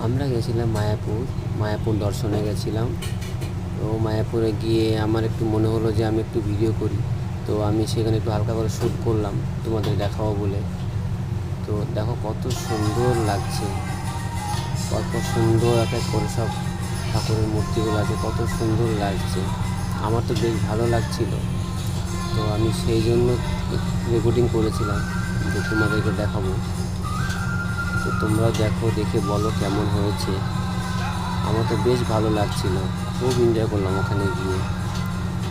আমরা গেছিলাম মায়াপুর দর্শনে গেছিলাম। তো মায়াপুরে গিয়ে আমার একটু মনে হলো যে আমি একটু ভিডিও করি। তো আমি সেখানে একটু হালকা করে শ্যুট করলাম তোমাদের দেখাবো বলে। তো দেখো কত সুন্দর লাগছে, কত সুন্দর এক এক করে সব ঠাকুরের মূর্তিগুলো আছে, কত সুন্দর লাগছে। আমার তো বেশ ভালো লাগছিল। তো আমি সেই জন্য রেকর্ডিং করেছিলাম যে তোমাদেরকে দেখাবো। তো তোমরা দেখো, দেখে বলো কেমন হয়েছে। আমার তো বেশ ভালো লাগছিল, খুব এনজয় করলাম ওখানে গিয়ে।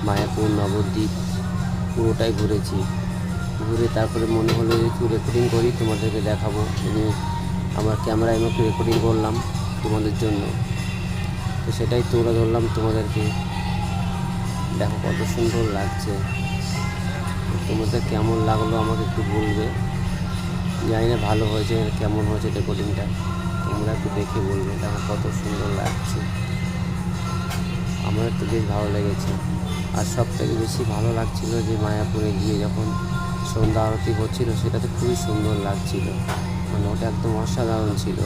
মায়াপুর নবদ্বীপ পুরোটাই ঘুরেছি। ঘুরে তারপরে মনে হলো যে একটু রেকর্ডিং করি, তোমাদেরকে দেখাবো। আমার ক্যামেরায় আমি একটু রেকর্ডিং করলাম তোমাদের জন্য। তো সেটাই তুলে ধরলাম তোমাদেরকে। দেখো কত সুন্দর লাগছে। তোমাদের কেমন লাগলো আমাকে একটু বলবে। জানি না ভালো হয়েছে কেমন হয়েছে রেকর্ডিংটা, তোমরা একটু দেখে বলবে। দেখো কত সুন্দর লাগছে, আমার তো বেশ ভালো লেগেছে। আর সব থেকে বেশি ভালো লাগছিল যে মায়াপুরে গিয়ে যখন সন্ধ্যা আরতি হচ্ছিল, সেটা তো খুবই সুন্দর লাগছিল। মানে ওটা একদম অসাধারণ ছিল।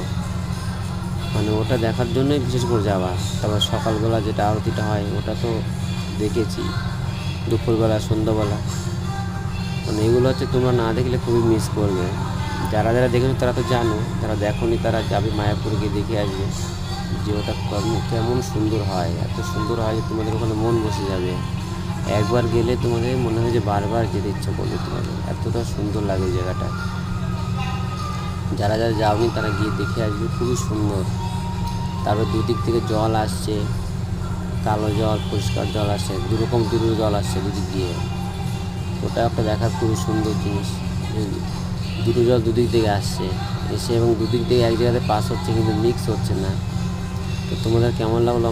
মানে ওটা দেখার জন্যই বিশেষ করে যাওয়া। তারপর সকালবেলা যেটা আরতিটা হয় ওটা তো দেখেছি, দুপুরবেলা সন্ধ্যাবেলা। মানে এগুলো হচ্ছে তোমরা না দেখলে খুবই মিস করবে। যারা যারা দেখেছো তারা তো জানো, যারা দেখোনি তারা যাবে মায়াপুরে গিয়ে দেখে আসবে যে ওটা কেমন সুন্দর হয়। এত সুন্দর হয় যে তোমাদের ওখানে মন বসে যাবে। একবার গেলে তোমাদের মনে হয় যে বারবার যেতে ইচ্ছা করবে তোমাদের, এতটা সুন্দর লাগে এই জায়গাটা। যারা যারা যাওনি তারা গিয়ে দেখে আসবে, খুবই সুন্দর। তারপর দুদিক থেকে জল আসছে, কালো জল পরিষ্কার জল আসছে, দুরকম জল আসছে দুদিক দিয়ে। ওটা একটা দেখার খুবই সুন্দর জিনিস। দুটো জল দুদিক থেকে আসছে এসে, এবং দুদিক থেকে এক জায়গাতে পাস হচ্ছে কিন্তু মিক্স হচ্ছে না। তো তোমাদের কেমন লাগলো